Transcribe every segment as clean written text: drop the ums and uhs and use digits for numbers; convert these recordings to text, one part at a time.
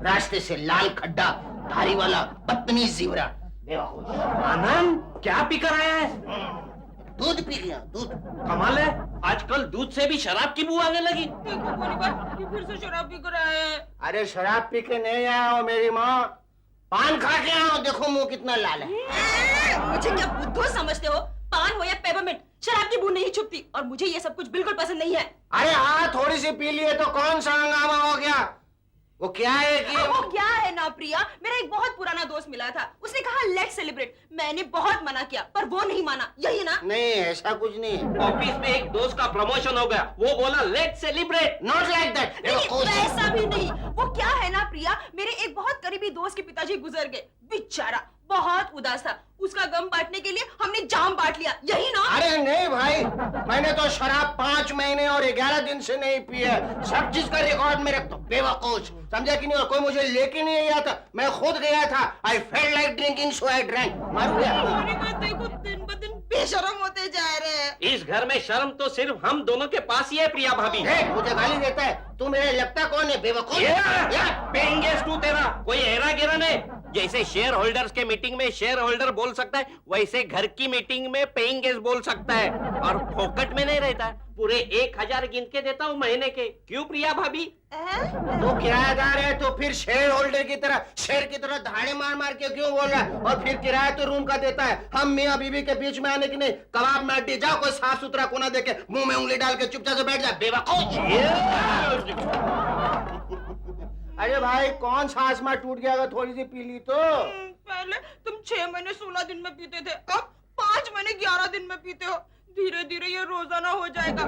रास्ते से लाल खड्डा, धारी वाला बदतमीज जीवरा। आनंद क्या पीकर आया है? दूध पी गया, दूध। कमाल है, आजकल दूध से भी शराब की बू आने लगी। देखो ये फिर से शराब पी कर आए हैं। अरे शराब पी के नहीं आया हो मेरी माँ, पान खा के आओ, देखो मुंह कितना लाल है। मुझे क्या बुद्धू समझते हो? पान हो या पेपरमिंट, शराब की बू नहीं छुपती और मुझे ये सब कुछ बिल्कुल पसंद नहीं है। अरे हाँ, थोड़ी सी पी लिए तो कौन सा हंगामा हो गया? वो क्या है कि वो क्या है ना प्रिया, मेरा एक बहुत पुराना दोस्त मिला था, उसने कहा लेट्स सेलिब्रेट। मैंने बहुत मना किया पर वो नहीं माना, यही ना? नहीं, ऐसा कुछ नहीं है। ऑफिस में एक दोस्त का प्रमोशन हो गया, वो बोला let's celebrate. Not like that. वैसा भी नहीं। वो क्या है ना प्रिया, मेरे एक बहुत करीबी दोस्त के पिताजी गुजर गए, बेचारा बहुत उदास था। उसका गम बांटने के लिए हमने जाम बांट लिया, यही ना? अरे नहीं भाई, मैंने तो शराब 5 महीने और 11 दिन से नहीं पी है। सब चीज का रिकॉर्ड में रखता हूँ, बेवकूफ समझा कि नहीं? और कोई मुझे लेके नहीं गया था, मैं खुद गया था। I felt like drinking so I drank. मार गया। देखो दिन ब दिन बेशर्म होते जा रहे हैं। इस घर में शर्म तो सिर्फ हम दोनों के पास ही है प्रिया भाभी। मुझे गाली देता है, तू मेरे लगता कौन है बेवकूफ? पेइंग गेस्ट तू तेरा कोई हेरा गिरा नहीं। जैसे शेयर होल्डर्स के मीटिंग में शेयर होल्डर बोल सकता है, वैसे घर की मीटिंग में पेइंग गेस्ट बोल सकता है। और फोकट में नहीं रहता, पूरे 1000 गिन के देता हूँ महीने के। क्यों प्रिया भाभी? तो किराएदार है तो फिर शेयर होल्डर की तरह, शेर की तरह धाड़े मार मार के क्यों बोल रहा है? और फिर किराया तो रूम का देता है। हम मियाँ बीवी के बीच में आने की नहीं। कबाब में अड्डी, जाओ कोई साफ सुथरा कोना देके मुंह में उंगली डाल के चुपचाप से बैठ जा, बेवकूफ। अरे भाई, कौन सा आसमां टूट गया अगर थोड़ी सी पी ली तो? पहले तुम 6 महीने 16 दिन में पीते थे, अब 5 महीने 11 दिन में पीते हो। धीरे धीरे ये रोजाना हो जाएगा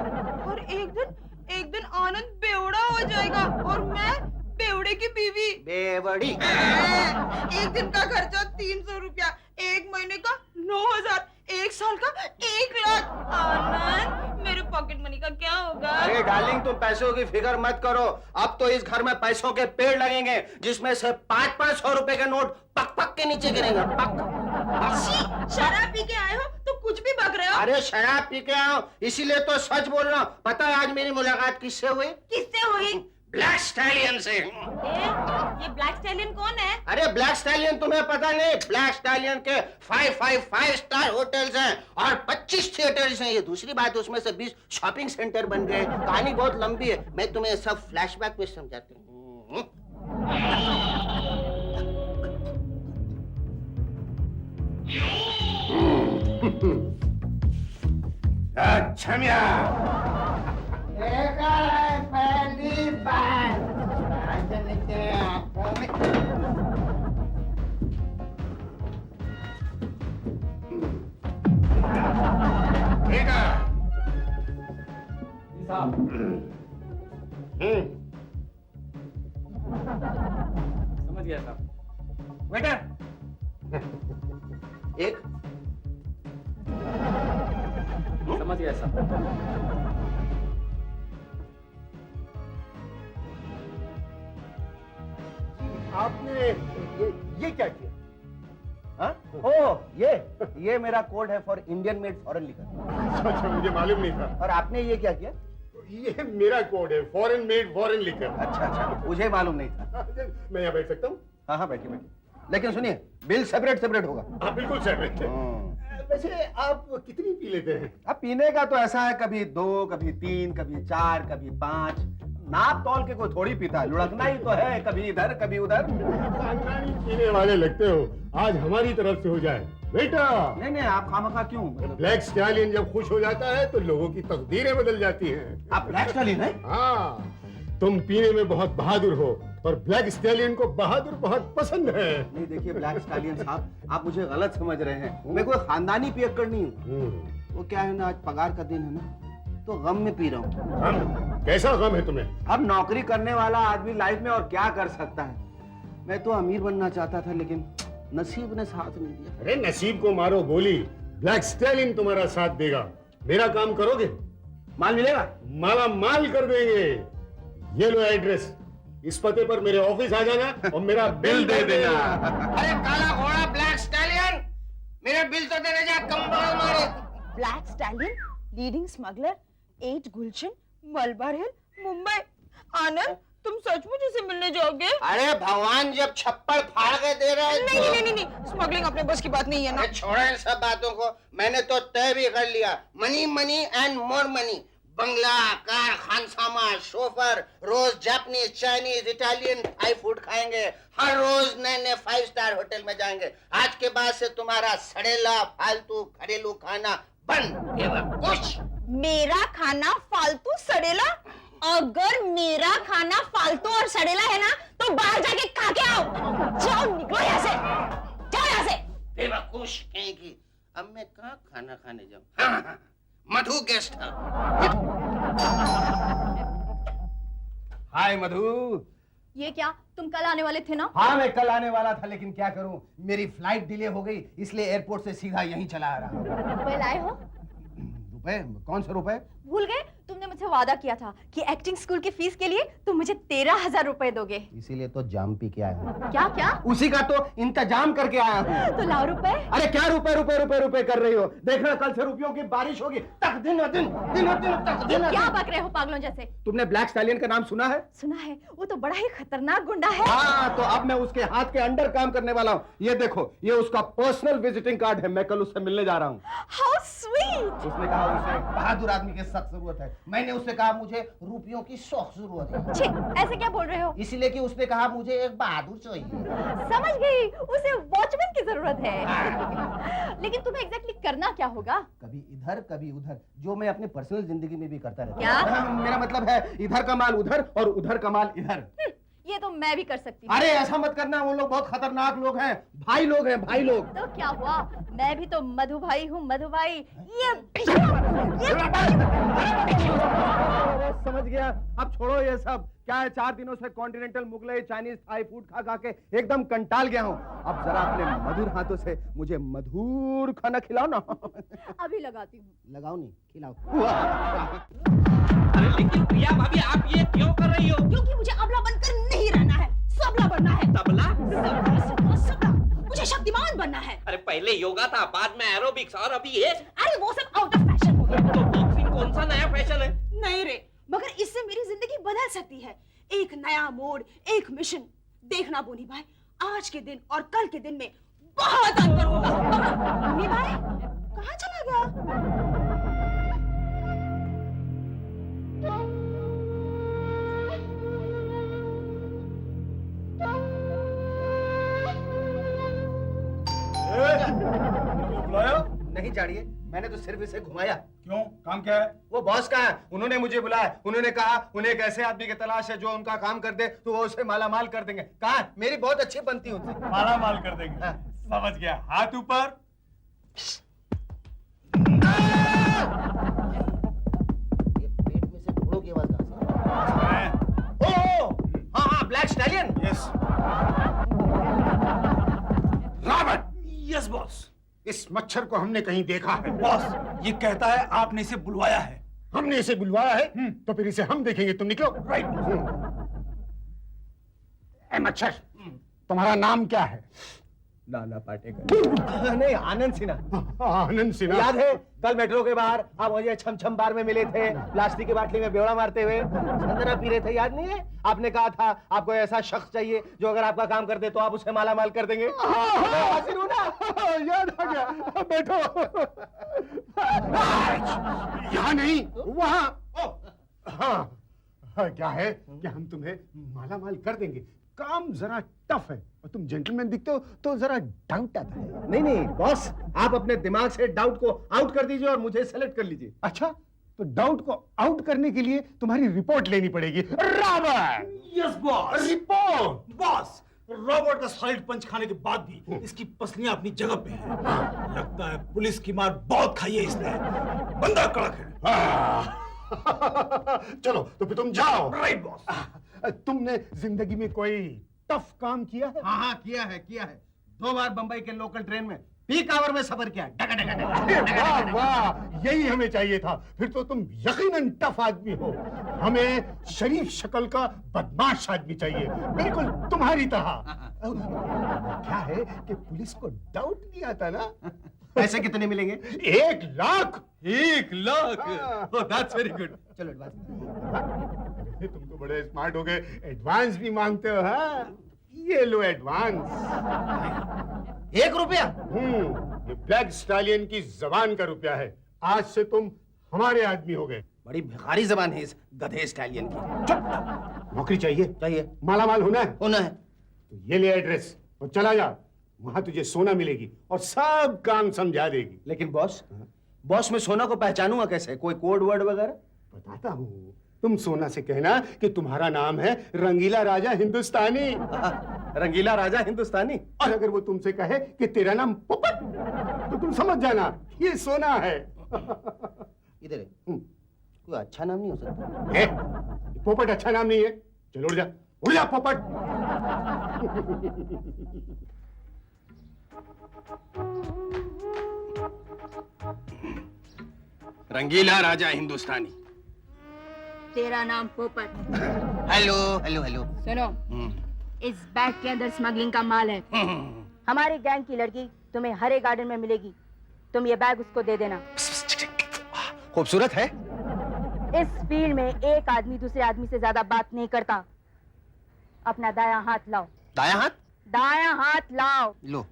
और एक दिन आनंद बेवड़ा हो जाएगा और मैं बेवड़े की बीवी। बेवड़ी। एक दिन का खर्चा 300 रुपया, 1 महीने का 9000, 1 साल का 1 लाख। आनंद, मेरे पॉकेट मनी का क्या होगा? अरे डार्लिंग, तुम पैसों की फिक्र मत करो। अब तो इस घर में पैसों के पेड़ लगेंगे, जिसमें से 500 रुपए के नोट पक पक के नीचे गिरेंगे। पक। शराब पी के आए हो तो कुछ भी बक रहे हो। अरे शराब पी के आओ, इसीलिए तो सच बोल रहा हूँ। पता है आज मेरी मुलाकात किससे हुई? किससे हुई? ब्लैक स्टैलियन से। ये ब्लैक स्टैलियन कौन है? अरे ब्लैक स्टैलियन तुम्हें पता नहीं? ब्लैक स्टैलियन के 5 स्टार होटल्स हैं और 25 थिएटर्स हैं। ये दूसरी बात, उसमें से 20 शॉपिंग सेंटर बन गए। कहानी बहुत लंबी है, मैं तुम्हें सब फ्लैशबैक में समझाती हूँ। अच्छा मियां, देखा है पहली बार। ठीक है। समझ गया साहब। वेटर एक समझ गया साहब। आपने ये क्या किया? हाँ? ओह, ये मेरा कोड है for Indian made foreign liquor. अच्छा, मुझे मालूम नहीं था। और आपने ये क्या किया? ये मेरा कोड है, फॉरेन मेड फॉरेन लिकर। अच्छा, मुझे मालूम नहीं था। मैं यहाँ बैठ सकता हूँ? हाँ बैठिए। लेकिन सुनिए, बिल सेपरेट होगा। हाँ बिल्कुल सेपरेट। वैसे आप कितनी पी लेते हैं? अब पीने का तो ऐसा है, कभी 2, कभी 3, कभी 4, कभी 5। नाप तौल के कोई थोड़ी पीता है, लुढ़कना ही तो है, कभी इधर कभी उधर। खानदानी पीने वाले लगते हो, आज हमारी तरफ से हो जाए बेटा। नहीं, आप खामखा क्यों? ब्लैक स्टैलियन जब खुश हो जाता है तो लोगों की तकदीरें बदल जाती हैं। आप ब्लैक स्टैलियन हैं? हाँ, तुम पीने में बहुत बहादुर हो और ब्लैक स्टैलियन को बहादुर बहुत पसंद है। नहीं देखिए ब्लैक स्टैलियन साहब, आप मुझे गलत समझ रहे हैं। मैं कोई खानदानी पियक्कड़ नहीं हूँ। वो क्या है ना, आज पगार का दिन है ना, तो गम में पी रहा हूँ। गम? कैसा गम है तुम्हें? अब नौकरी करने वाला आदमी लाइफ में और क्या कर सकता है। मैं तो अमीर बनना चाहता था, लेकिन नसीब ने साथ नहीं दिया। अरे नसीब को मारो गोली, ब्लैक स्टैलियन तुम्हारा साथ देगा। मेरा काम करोगे, माल मिलेगा? माला माल कर देंगे। ये लो एड्रेस, इस पते पर मेरे ऑफिस आ जाना और मेरा बिल दे देना। अरे काला घोड़ा ब्लैक स्टैलियन, मेरा बिल तो देने जा, कंबल मारे। ब्लैक स्टैलियन, लीडिंग स्मगलर, 8 गुलशन, मलबार हिल, मुंबई। आनंद, तुम सचमुच इसे मिलने जाओगे? अरे भगवान जब छप्पड़ फाड़ के दे रहे हैं नहीं नहीं नहीं नहीं, स्मगलिंग अपने बस की बात नहीं है ना। छोड़ो इन सब बातों को, मैंने तो तय भी कर लिया, money money and more money. बंगला, कार, खानसामा, शोफर, रोज Japanese, Chinese, Italian Thai food खाएंगे, हर रोज नए नए 5 स्टार होटल में जाएंगे। आज के बाद से तुम्हारा सड़ेला फालतू घरेलू खाना बंद। बेवकूफ। मेरा खाना फालतू सड़ेला? अगर मेरा खाना फालतू और सड़ेला है ना तो बाहर जाके खा के आओ। जाओ, निकलो यहाँ से, जाओ यहाँ से। बेवकूफ कहेगी। अब मैं कहाँ खाना खाने जाऊँ? हाँ, मधु गेस्ट हाउस। हाय मधु। ये क्या, तुम कल आने वाले थे ना? हाँ मैं कल आने वाला था, लेकिन क्या करूं, मेरी फ्लाइट डिले हो गई, इसलिए एयरपोर्ट से सीधा यहीं चला आ रहा हूं। रुपए लाए हो? रुपए? कौन से रुपए? भूल गए? तुमने मुझसे वादा किया था कि एक्टिंग स्कूल की फीस के लिए तुम मुझे 13,000 रुपए दोगे। इसीलिए तो जाम पी के आया हूं। क्या क्या? उसी का तो इंतजाम करके आया हूं। तो लाओ रुपए। अरे क्या रुपए रुपए रुपए रुपए कर रही हो? देखना कल से रुपयों की बारिश होगी। तक दिन दिन दिन दिन तक दिन। क्या बक रहे हो पागलों जैसे? तुमने ब्लैक स्टैलियन का नाम सुना है? सुना है, वो तो बड़ा ही खतरनाक गुंडा है। हाँ, तो अब मैं उसके हाथ के अंडर काम करने वाला हूँ। ये देखो, ये उसका पर्सनल विजिटिंग कार्ड है, मैं कल उससे मिलने जा रहा हूँ। How sweet. उसने कहा उसे बहादुर आदमी की सख्त जरूरत है। मैंने उससे कहा मुझे रुपयों की सख्त जरूरत है। छी, ऐसे क्या बोल रहे हो? इसलिए कि उसने कहा मुझे एक बहादुर चाहिए। समझ गई, उसे वॉचमैन की जरूरत है। लेकिन तुम्हें एग्जैक्टली करना क्या होगा? कभी इधर कभी उधर, जो मैं अपने पर्सनल जिंदगी में भी करता रहता क्या? मेरा मतलब है इधर का माल उधर और उधर का माल इधर। ये तो मैं भी कर सकती हूँ। अरे ऐसा मत करना, वो लोग बहुत खतरनाक लोग हैं, भाई लोग हैं, भाई लोग। तो क्या हुआ, मैं भी तो मधु भाई हूँ, मधु भाई। ये समझ गया, अब छोड़ो ये सब। क्या है, 4 दिनों से continental, Mughlai, Chinese, Thai food खा खा के एकदम कंटाल गया हूँ। अब जरा अपने मधुर हाथों से मुझे मधुर खाना खिलाओ ना। अभी लगाती हूँ। लगाओ नहीं, खिलाओ। अरे लेकिन प्रिया भाभी, आप ये क्यों कर रही हो? क्योंकि मुझे अबला बनकर नहीं रहना है, सबला बनना है। तबला? सबला। मुझे शक्तिमान बनना है। अरे पहले योगा था, बाद में एरोबिक्स, और अभी ये। अरे वो सब आउट ऑफ फैशन हो गया। तो बॉक्सिंग कौन सा नया फैशन है? नहीं रे, मगर इससे मेरी जिंदगी बदल सकती है। एक नया मोड़, एक मिशन। देखना बोनी भाई, आज के दिन और कल के दिन में बहुत अंतर होगा। बोनी भाई कहाँ चला गया? बुलाया? नहीं जानिए, मैंने तो सिर्फ इसे घुमाया। क्यों, काम क्या है? वो बॉस का है, उन्होंने मुझे बुलाया। उन्होंने कहा उन्हें एक ऐसे आदमी की तलाश है जो उनका काम कर दे, तो वो उसे माला माल कर देंगे। कहा मेरी बहुत अच्छी बनती है उनसे। माला माल कर देंगे। हाँ। समझ गया, हाथ ऊपर। ये पेट में से घोड़ों की आवाज कहाँ से? मैं? ओह, हाँ हाँ, black stallion. Yes. Robert, yes boss. इस मच्छर को हमने कहीं देखा है। बॉस, ये कहता है आपने इसे बुलवाया है। हमने इसे बुलवाया है, तो फिर इसे हम देखेंगे। तुम निकलो। राइट। ए मच्छर, तुम्हारा नाम क्या है? नाना पाटेकर। नहीं, आनंद सिन्हा। आनंद सिन्हा। याद है कल मेट्रो के बाहर आप मुझे छम छम बार में मिले थे, प्लास्टिक की बाटली में बेवड़ा मारते हुए संतना पी रहे थे, याद नहीं है? आपने कहा था आपको ऐसा शख्स चाहिए जो अगर आपका काम कर दे तो आप उसे माला माल कर देंगे। हाजिर हूं ना? याद आ गया, बैठो। यहाँ नहीं, वहाँ। हाँ, क्या है कि हम तुम्हें माला माल कर देंगे। काम जरा टफ है और तुम जेंटलमैन दिखते हो तो जरा डाउट आता है। नहीं नहीं बॉस, आप अपने दिमाग से डाउट को आउट कर दीजिए और मुझे सेलेक्ट कर लीजिए। अच्छा, तो डाउट को आउट करने के लिए तुम्हारी रिपोर्ट लेनी पड़ेगी। Robert. Yes boss. Report. Boss, Robert का सॉलिड पंच खाने के बाद भी इसकी पसलियां अपनी जगह पे हैं। लगता है पुलिस की मार बहुत खाई है इसने। बंदा कड़क है। चलो तो फिर तुम जाओ। Right boss. तुमने जिंदगी में कोई टफ काम किया है? हाँ हाँ, किया है किया है। 2 बार बंबई के लोकल ट्रेन में पीक आवर में सफर किया। डगा डगा डगा। वाह वाह, यही हमें चाहिए था। फिर तो तुम यकीनन टफ आदमी हो। हमें शरीफ शक्ल का बदमाश आदमी चाहिए, बिल्कुल तुम्हारी तरह। क्या है कि पुलिस को डाउट नहीं आता ना? पैसे कितने मिलेंगे? 1 लाख। 1 लाख। हाँ। That's very good. चलो एडवांस। तुम तो बड़े स्मार्ट हो गए, एडवांस भी मांगते हो। हाँ, ये लो एडवांस। 1 रुपया? ये ब्लैक स्टालियन की जबान का रुपया है। आज से तुम हमारे आदमी हो गए। बड़ी भिखारी जबान है इस गधे स्टालियन की। चुप। नौकरी चाहिए? चाहिए। माला माल होना है? होना है। तो ये ले एड्रेस और चला जा। वहां तुझे सोना मिलेगी और सब काम समझा देगी। लेकिन बॉस, बॉस मैं सोना को पहचानूंगा कैसे? कोई कोड वर्ड वगैरह? बताता हूँ। तुम सोना से कहना कि तुम्हारा नाम है रंगीला राजा हिंदुस्तानी। रंगीला राजा हिंदुस्तानी। और अगर वो तुमसे कहे कि तेरा नाम पोपट, तो तुम समझ जाना ये सोना है। इधर है। कोई अच्छा नाम नहीं हो सकता? ए, पोपट अच्छा नाम नहीं है। चलो उड़ जा पोपट। रंगीला राजा हिंदुस्तानी। तेरा नाम पोपट। Hello hello hello. सुनो, इस बैग के अंदर स्मगलिंग का माल है। हमारे गैंग की लड़की तुम्हें हरे गार्डन में मिलेगी। तुम ये बैग उसको दे देना। खूबसूरत है। इस फील्ड में एक आदमी दूसरे आदमी से ज्यादा बात नहीं करता। अपना दायां हाथ लाओ। दायां हाथ? दायां हाथ लाओ। लो।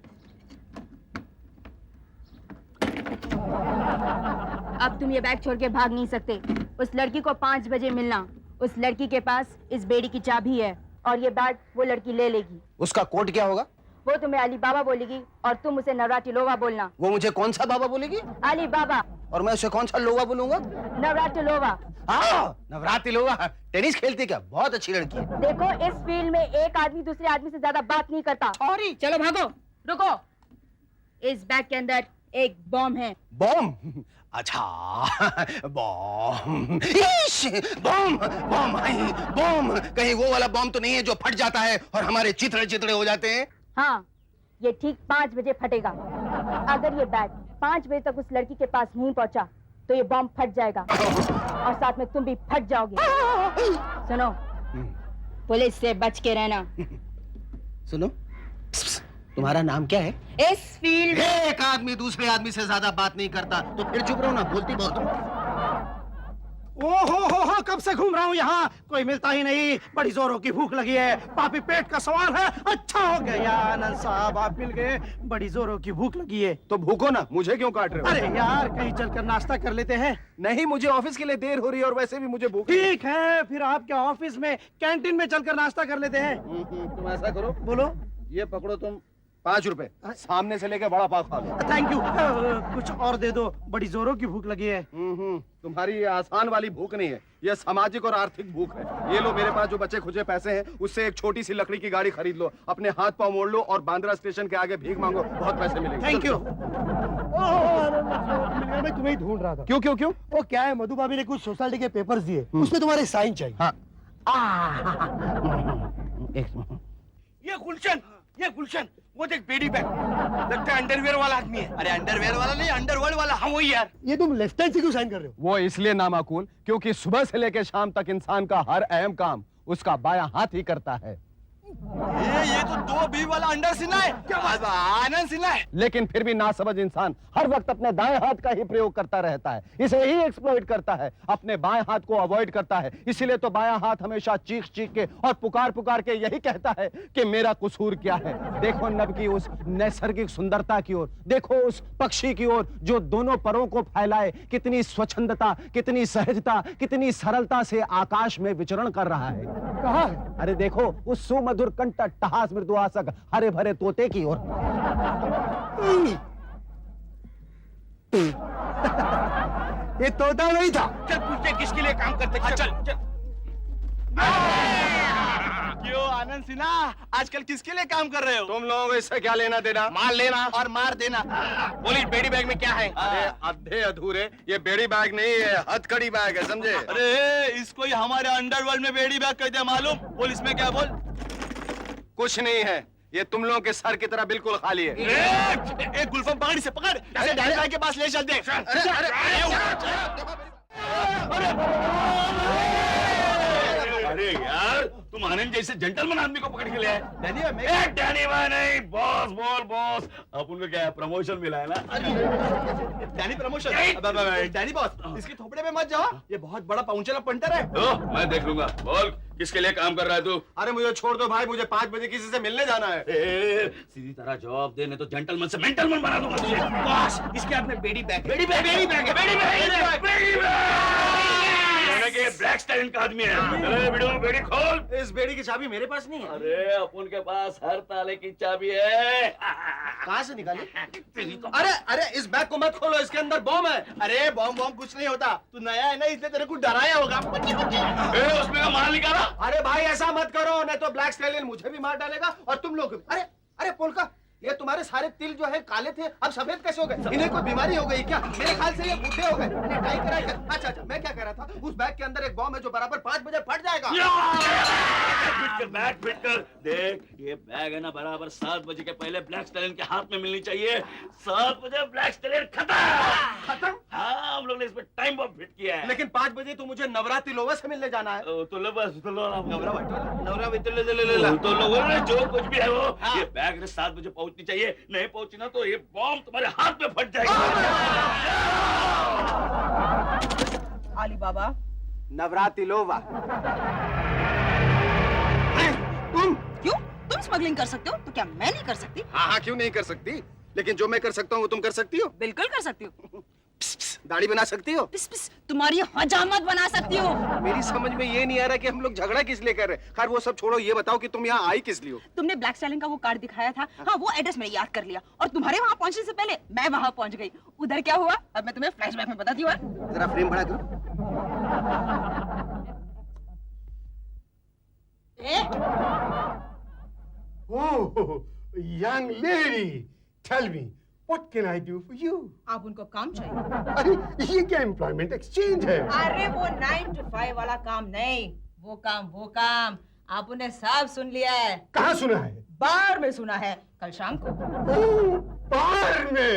अब तुम ये बैग छोड़ के भाग नहीं सकते। उस लड़की को 5 बजे मिलना। उस लड़की के पास इस बेड़ी की चाबी है और ये बैग वो लड़की ले लेगी। उसका कोड क्या होगा? वो तुम्हें अली बाबा बोलेगी और तुम उसे नवराटिलोवा बोलना। वो मुझे कौन सा बाबा बोलेगी? अली बाबा। और मैं उसे कौन सा लोवा बोलूंगा? नवराटिलोवा। नवरात्रि लोवा। टेनिस खेलती क्या? बहुत अच्छी लड़की है। देखो, इस फील्ड में एक आदमी दूसरे आदमी से ज्यादा बात नहीं करता। चलो भागो। रुको, इस बैग के अंदर एक बॉम्ब है। बॉम्ब? अच्छा, बॉम्ब। Bomb bomb bomb. कहीं वो वाला बॉम्ब तो नहीं है जो फट जाता है और हमारे चिथड़े चिथड़े हो जाते हैं? हाँ, ये ठीक 5 बजे फटेगा। अगर ये बैग 5 बजे तक उस लड़की के पास नहीं पहुंचा तो ये बॉम्ब फट जाएगा और साथ में तुम भी फट जाओगे। सुनो, पुलिस से बच के रहना। सुनो, तुम्हारा नाम क्या है? इस फील्ड में एक आदमी दूसरे आदमी से ज्यादा बात नहीं करता, तो फिर चुप रहो ना, बोलती बहुत हो। ओहो, कब से घूम रहा हूँ यहाँ, कोई मिलता ही नहीं। बड़ी जोरों की भूख लगी है, पापी पेट का सवाल है। अच्छा हो गया आनंद साहब, आप मिल गए। बड़ी जोरों की भूख लगी है। तो भूखो ना, मुझे क्यों काट रहे हो? अरे यार, कहीं चलकर नाश्ता कर लेते हैं। नहीं, मुझे ऑफिस के लिए देर हो रही है और वैसे भी मुझे भूख। ठीक है, फिर आपके ऑफिस में कैंटीन में चलकर नाश्ता कर लेते हैं। तुम ऐसा करो, बोलो। ये पकड़ो तुम 5 रुपए, सामने से लेके बड़ा पाव खा लो। Thank you. कुछ और दे दो, बड़ी जोरों की भूख लगी है। तुम्हारी ये आसान वाली भूख नहीं है, ये सामाजिक और आर्थिक भूख है। ये लो, मेरे पास जो बचे खुचे पैसे हैं उससे एक छोटी सी लकड़ी की गाड़ी खरीद लो, अपने हाथ पांव मोड़ लो और बांद्रा स्टेशन के आगे भीख मांगो, बहुत पैसे मिलेंगे। Thank you. मैं तुम्हें ढूंढ रहा था। क्यों क्यों क्यों? वो क्या है, मधु भाभी ने कुछ सोसाइटी के पेपर्स दिए, उसमें तुम्हारे साइन चाहिए। हाँ। ये गुलशन, वो देख बेड़ी बैग, लगता है अंडरवेयर वाला आदमी है। अरे अंडरवेयर वाला नहीं, अंडरवर्ल्ड वाला। हाँ वही यार। ये तुम लेफ्ट हैंड से क्यों साइन कर रहे हो? वो इसलिए नामाकूल क्योंकि सुबह से लेकर शाम तक इंसान का हर अहम काम उसका बायां हाथ ही करता है। ये तो 2B वाला अंडर सिन्हा है। क्या बात, आनंद सिन्हा है। लेकिन फिर भी नासमझ इंसान हर वक्त अपने दाएं हाथ का ही प्रयोग करता रहता है, इसे ही एक्सप्लॉइट करता है, अपने बाएं हाथ को अवॉइड करता है। इसीलिए तो बायां हाथ हमेशा चीख चीख के और पुकार पुकार के यही कहता है कि मेरा कसूर क्या है। देखो नभ की उस नैसर्गिक सुंदरता की ओर, देखो उस पक्षी की ओर जो दोनों परों को फैलाए कितनी स्वच्छंदता, कितनी सहजता, कितनी सरलता से आकाश में विचरण कर रहा है। कहाँ है? अरे देखो उस सुमधुर कंठ टहास मृदुआसक हरे भरे तोते की ओर। ये तोता नहीं था। चल पूछते किसके लिए काम करते। चल। क्यों आनंद सिन्हा, आजकल किसके लिए काम कर रहे हो? तुम लोगों को इससे क्या लेना देना? माल लेना और मार देना। बोली बेड़ी बैग में क्या है? अरे अधे अधूरे, ये बेड़ी बैग नहीं है, हथकड़ी बैग है, समझे? अरे इसको ही हमारे अंडरवर्ल्ड में बेड़ी बैग कहते हैं, मालूम? बोल इसमें क्या बोल। कुछ नहीं है, ये तुम लोगों के सर की तरह बिल्कुल खाली है। एक गुलफम पकड़ से पकड़, ऐसे डाले भाई के पास ले चल दे। अरे यार, तुम आनंद जैसे जेंटलमैन आदमी को पकड़ के ले आए। डैनी भाई डैनी भाई नहीं, बॉस बोल बॉस। अब उनको क्या है, प्रमोशन मिला है ना। Danny promotion. डैनी बॉस, इसके थोपड़े में मत जाओ, ये बहुत बड़ा पाउंचर पंटर है। मैं देख लूंगा। बोल किसके लिए काम कर रहा है तू? अरे मुझे छोड़ दो भाई, मुझे 5 बजे किसी से मिलने जाना है। सीधी तरह जवाब देने तो जेंटलमैन से मेंटलमैन बना दूंगा तुझे। बॉस, इसके हाथ में बेड़ी बैग है। बेड़ी बैग के ब्लैक स्टाइल का आदमी है। अरे बिडू बेड़ी खोल। इस बेड़ी की चाबी मेरे पास नहीं है। अरे अपन के पास हर ताले की चाबी है। कहाँ से निकाली? अरे इस बैग को मत खोलो, इसके अंदर बॉम्ब है। अरे बॉम्ब कुछ नहीं होता, तू नया है ना इसलिए तेरे को डराया होगा। उसमें का माल निकाला। अरे भाई ऐसा मत करो, नहीं तो ब्लैक स्टैलियन मुझे भी मार डालेगा और तुम लोग। अरे पोलका, ये तुम्हारे सारे तिल जो है काले थे, अब सफेद कैसे हो गए? इन्हें कोई बीमारी हो गई क्या? मेरे ख्याल से ये बूढ़े हो गए, इन्हें डाई कराई कर। अच्छा, मैं क्या कह रहा था, उस बैग के अंदर एक बॉम्ब है जो बराबर 5 बजे फट जाएगा। बैग फिट कर। देख ये बैग है ना, बराबर 7 बजे के पहले ब्लैक स्टैलियन के हाथ में मिलनी चाहिए। 7 बजे ब्लैक स्टैलियन खत्म। हाँ, हम लोग ने इसमें टाइम बम फिट किया है। लेकिन 5 बजे तो मुझे नवरात्रि लोवा से मिलने जाना है। तो लो बस, तो लो जो कुछ भी है वो। ये बैग 7 बजे पहुंचनी चाहिए, नहीं पहुंची ना तो ये बॉम्ब तुम्हारे हाथ में फट जाएगा। अली बाबा, नवरात्रि लोवा। क्यों? तुम स्मगलिंग कर सकते हो तो क्या मैं नहीं कर सकती? हाँ, क्यों नहीं कर सकती? लेकिन जो मैं कर सकता हूँ वो तुम कर सकती हो? बिल्कुल कर सकती हूँ। दाढ़ी बना सकती हो? पिस पिस, तुम्हारी हजामत बना सकती हो। मेरी समझ में ये नहीं आ रहा कि हम लोग झगड़ा किस लिए कर रहे हैं। खैर वो सब छोड़ो, ये बताओ कि तुम यहाँ आई किस लिए हो? तुमने ब्लैक स्टैलियन का वो कार्ड दिखाया था, हाँ वो एड्रेस मैंने याद कर लिया और तुम्हारे वहाँ पहुँचने से पहले मैं वहाँ पहुँच गई। उधर क्या हुआ अब मैं तुम्हें फ्लैशबैक में बताती हूँ। जरा फ्रेम बड़ा करो। Oh, young lady, tell me, what can I do for you? आप उनको काम चाहिए? अरे ये क्या एम्प्लॉयमेंट एक्सचेंज है? अरे वो 9 to 5 वाला काम नहीं, वो काम आप उन्हें सब सुन लिया है। कहाँ सुना है? बार में सुना है, कल शाम को। बार में?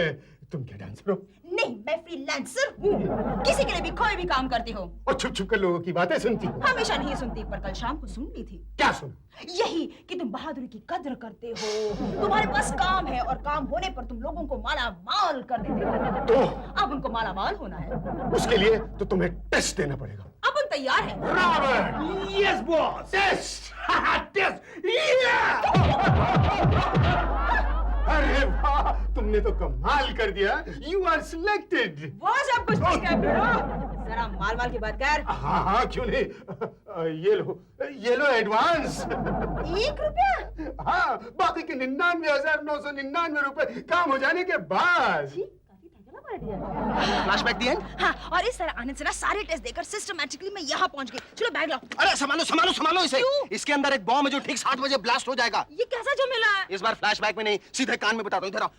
तुम क्या डांसर हो? नहीं, मैं फ्रीलांसर हूँ, किसी के लिए भी कोई भी काम करती हूँ। और छुप छुप कर लोगों की बातें सुनती हो? हमेशा नहीं सुनती, पर कल शाम को सुन ली थी। क्या सुना? यही कि तुम बहादुरी की कद्र करते हो, तुम्हारे पास काम है और काम होने पर तुम लोगों को माला माल कर देते हो। तो अब उनको माला माल होना है, उसके लिए तो तुम्हें टेस्ट देना पड़ेगा। अब उन तैयार है। बराबर। Yes boss. टेस्ट। टेस्ट। अरे वाह, तुमने तो कमाल कर दिया। You are selected. वो सब कुछ ठीक है बेटा, जरा माल की बात कर। हाँ, क्यों नहीं। ये लो एडवांस। 1 रुपया? हाँ, बाकी के 99,999 रुपए काम हो जाने के बाद। फ्लैशबैक दिया? हाँ, और इस तरह आनंद से ना सारे टेस्ट देकर सिस्टमैटिकली मैं यहाँ पहुँच गई। चलो बैग लाओ। अरे संभालो इसे। इसके अंदर एक बॉम्ब है जो ठीक 7 बजे ब्लास्ट हो जाएगा। ये कैसा झमेला है? इस बार फ्लैशबैक में नहीं, सीधे कान में बताता हूँ। इधर आओ।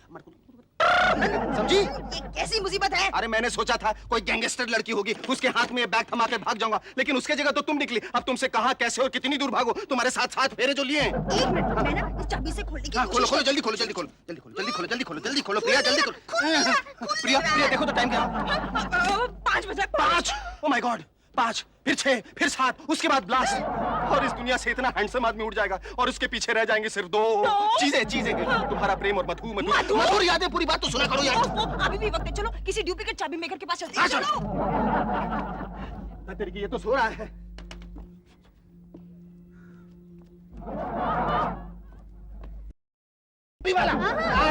समझी? ये कैसी मुसीबत है? अरे मैंने सोचा था कोई गैंगस्टर लड़की होगी, उसके हाथ में बैग थमा के भाग जाऊंगा, लेकिन उसके जगह तो तुम निकली। अब तुमसे कहां, कैसे और कितनी दूर भागो? तुम्हारे साथ फेरे जो लिए हैं। 1 मिनट, मैं ना इस चाबी से खोलने की खोलो जल्दी खोलो प्रिया, जल्दी खोलो। प्रिया देखो तो टाइम क्या? 5 बजे। 5? ओह माय गॉड, 5, फिर 6, फिर 7, उसके बाद ब्लास्ट। और इस दुनिया से इतना हैंडसम आदमी उड़ जाएगा और उसके पीछे रह जाएंगे सिर्फ 2 चीजें। तुम्हारा प्रेम और मधुर यादें। पूरी बात तो सुना करो यार। अभी भी वक्त है, चलो किसी डुप्लीकेट चाबी मेकर के पास चलते हैं। चलो। तेरे की ये तो सो रहा है।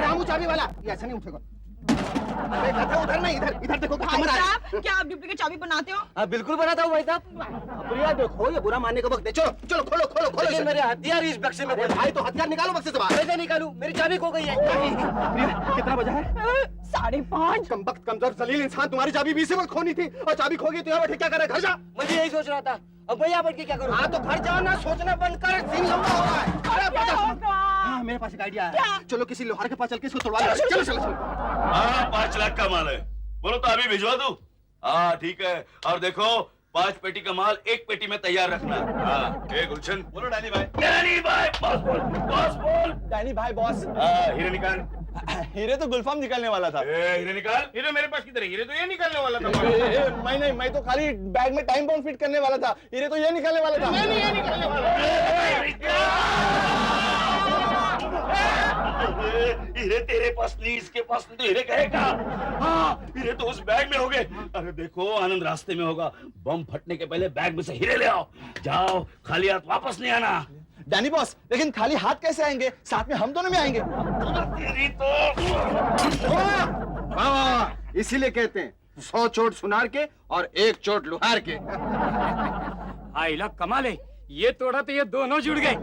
रामू चाबी वाला, ये ऐसा नहीं उठेगा। उधर नहीं, इधर देखो भाई साहब, क्या आप डुप्लीकेट चाबी बनाते हो? हाँ बिल्कुल बनाता हूँ भाई साहब। प्रिया देखो, ये बुरा मानने का वक्त है। चलो खोलो। लेकिन मेरे हथियार इस बक्से में। भाई तो हथियार निकालो बक्से से बाहर। कैसे निकालूं? मेरी चाबी खो गई है। प्रिया कितना बजा है? 5:30। कमबख्त कमजोर जलील इंसान, तुम्हारी चाबी भी इसी वक्त खोनी थी और चाबी खो गई तो यहाँ बैठे क्या करे? घर जा। मैं यही सोच रहा था, अब मैं यहाँ बैठ के क्या करूँ? हाँ तो घर जाओ ना, सोचना बंद कर, सीन लंबा हो रहा है। हाँ मेरे पास एक आइडिया है। चलो किसी लोहार के पास चल के इसको तोड़वा लो। चलो। हाँ 5 लाख का माल है, बोलो तो अभी भिजवा दूं? हाँ ठीक है, और देखो 5 पेटी का माल 1 पेटी में तैयार रखना। हाँ गुलशन। बोलो डैनी भाई। डैनी भाई बॉस बोल। डैनी भाई बॉस। हीरे निकाल। हीरे तो गुलफाम निकालने वाला था। हीरे निकाल। हीरे मेरे पास किधर है? हीरे तो ये निकालने वाला था। मैं नहीं, मैं तो खाली बैग में टाइम बॉम्ब फिट करने वाला था। हीरे तो ये निकालने वाला था। मैं नहीं ये निकालने वाला। हीरे तेरे पास नहीं, इसके पास नहीं, तो हीरे कहेगा। हाँ, हीरे तो उस बैग में होंगे। अरे देखो, आनंद रास्ते में होगा। बम फटने के पहले बैग में से हीरे ले आओ। जाओ, खाली हाथ वापस नहीं आना। डैनी बॉस, लेकिन खाली हाथ कैसे आएंगे? साथ में हम दोनों भी आएंगे। तेरी तो वाह, इसीलिए कहते हैं 100 चोट सुनार के और 1 चोट लुहार के। आइला कमाल है, ये तोड़ा तो ये दोनों जुड़ गए।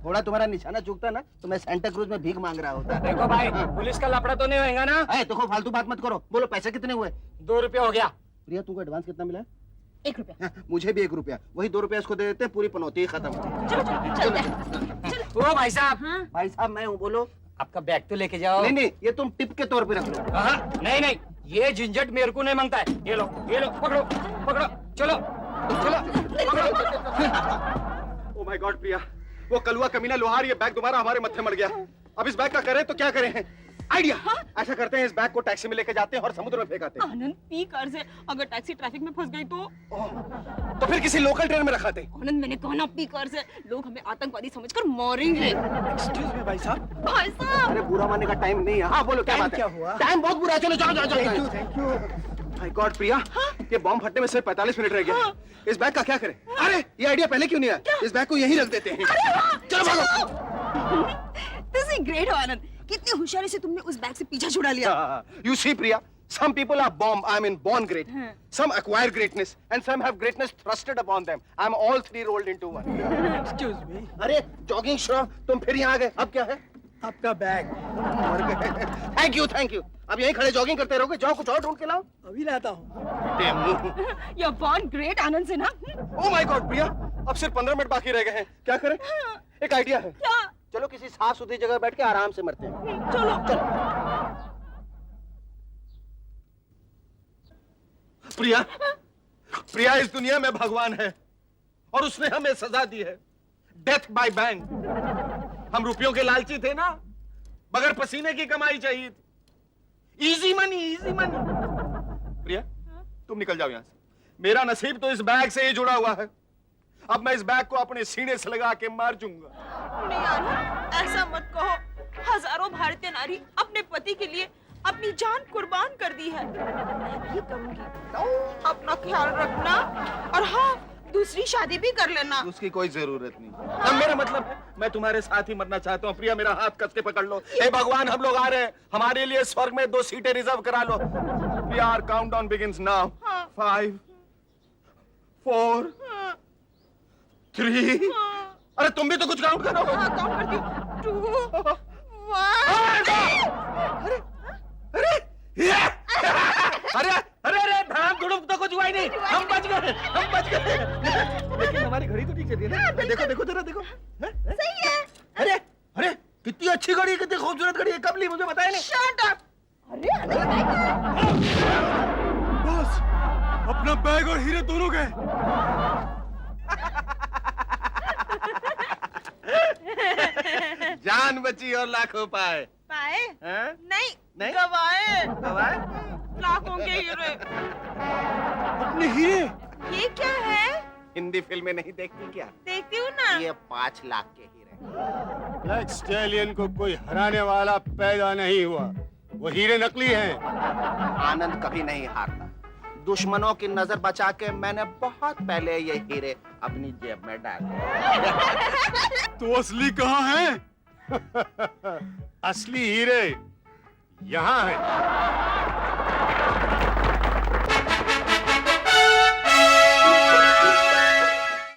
थोड़ा तुम्हारा निशाना चूकता ना तो मैं सेंटा क्रूज में भीख मांग रहा होता। देखो भाई, पुलिस का लफड़ा तो नहीं होएगा ना? देखो फालतू बात मत करो। बोलो पैसे कितने हुए? 2 रुपये हो गया। प्रिया तुमको एडवांस कितना मिला? 1 रुपया। मुझे भी 1 रुपया। वही 2 रुपया इसको दे देते हैं, पूरी पनौती खत्म। ओ भाई साहब, भाई साहब मैं हूँ, बोलो। आपका बैग तो लेके जाओ। नहीं नहीं, ये तुम टिप के तौर पे रख लो। नहीं नहीं, ये झंझट मेरे को नहीं मांगता है। ये लो पकड़ो पकड़ो, चलो चलो पकड़ो। ओ माय गॉड प्रिया, वो कलुआ कमीना लोहार ये बैग दोबारा हमारे मत्थे मर गया। अब इस बैग का करें तो क्या करें? आइडिया, ऐसा करते हैं इस बैग को टैक्सी में लेके जाते हैं और समुद्र में फेंक आते हैं। आनंद पी कर से अगर टैक्सी ट्रैफिक में फंस गई तो फिर किसी लोकल ट्रेन में रखाते। आनंद मैंने कहा ना, पी कर से लोग हमें आतंकवादी समझकर मारेंगे। एक्सक्यूज मी भाई साहब। भाई साहब, अरे बुरा मानने का टाइम नहीं है। हाँ बोलो, क्या बात है? क्या हुआ? टाइम बहुत बुरा है। चलो जाओ जाओ जाओ। Thank you. माय गॉड प्रिया, ये बॉम्ब फटने में सिर्फ 45 मिनट रह गया। इस बैग का क्या करें? अरे ये आइडिया पहले क्यों नहीं आया? इस बैग को यहीं रख देते हैं। चलो भागो। दिस इज ग्रेट आनंद, कितनी होशियारी से तुमने उस बैग से पीछा छुड़ा लिया। You see Priya, some people are born great. Some acquire greatness and some have greatness thrusted upon them. I'm all 3 rolled into one. Excuse me. अरे जॉगिंग श्रॉफ, तुम फिर यहाँ आ गए। अब क्या है? आपका बैग। Thank you. अब यहीं खड़े जॉगिंग करते रहोगे? जाओ कुछ और ढूंढ के लाओ। अभी लाता हूँ। यू आर बॉर्न ग्रेट आनंद से ना। Oh my God प्रिया, अब सिर्फ 15 मिनट बाकी रह गए हैं। क्या करें? एक आइडिया है। क्या? चलो किसी साफ सुथरी जगह बैठ के आराम से मरते हैं। चलो प्रिया इस दुनिया में भगवान है और उसने हमें सजा दी है, डेथ बाय बैंग। हम रुपयों के लालची थे ना, बगैर पसीने की कमाई चाहिए थी। Easy money. प्रिया तुम निकल जाओ यहाँ से। मेरा नसीब तो इस बैग से ही जुड़ा हुआ है। अब मैं इस बैग को अपने सीने से लगा के मार दूंगा। नहीं आनंद, ऐसा मत कहो। हजारों भारतीय नारी अपने पति के लिए अपनी जान कुर्बान कर दी है। मैं भी करूंगी। अपना ख्याल रखना और हाँ, दूसरी शादी भी कर लेना। उसकी कोई जरूरत नहीं। अब मेरा मतलब है, मैं तुम्हारे साथ ही मरना चाहता हूँ। प्रिया मेरा हाथ कस के पकड़ लो। हे भगवान, हम लोग आ रहे हैं। हमारे लिए स्वर्ग में 2 सीटें रिजर्व करा लो। प्रिया, our countdown begins now. 5, 4, 3। अरे तुम भी तो कुछ काउंट करो। हाँ, काउंट करती हूँ। 2, 1। अरे धाम धुड़ुक तो कुछ हुआ ही नहीं। हम बच गए। लेकिन हमारी घड़ी तो ठीक चल रही है ना? देखो जरा देखो। सही है। अरे कितनी अच्छी घड़ी है, कितनी खूबसूरत घड़ी है। कब ली मुझे बताया नहीं। Shut up. अरे बॉस, अपना बैग और हीरे दोनों गए। जान बची और लाखों पाए। पाए? हैं? नहीं, गवाए। गवाए? लाखों के हीरे। अपने हीरे? ये क्या है? हिंदी फिल्में नहीं देखती क्या? देखती हूँ ना। ये 5 लाख के हीरे। ब्लैक स्टैलियन को कोई हराने वाला पैदा नहीं हुआ। वो हीरे नकली हैं। आनंद कभी नहीं हारता। दुश्मनों की नजर बचा के मैंने बहुत पहले ये हीरे अपनी जेब में डाले। तो असली कहाँ है? असली हीरे यहाँ है।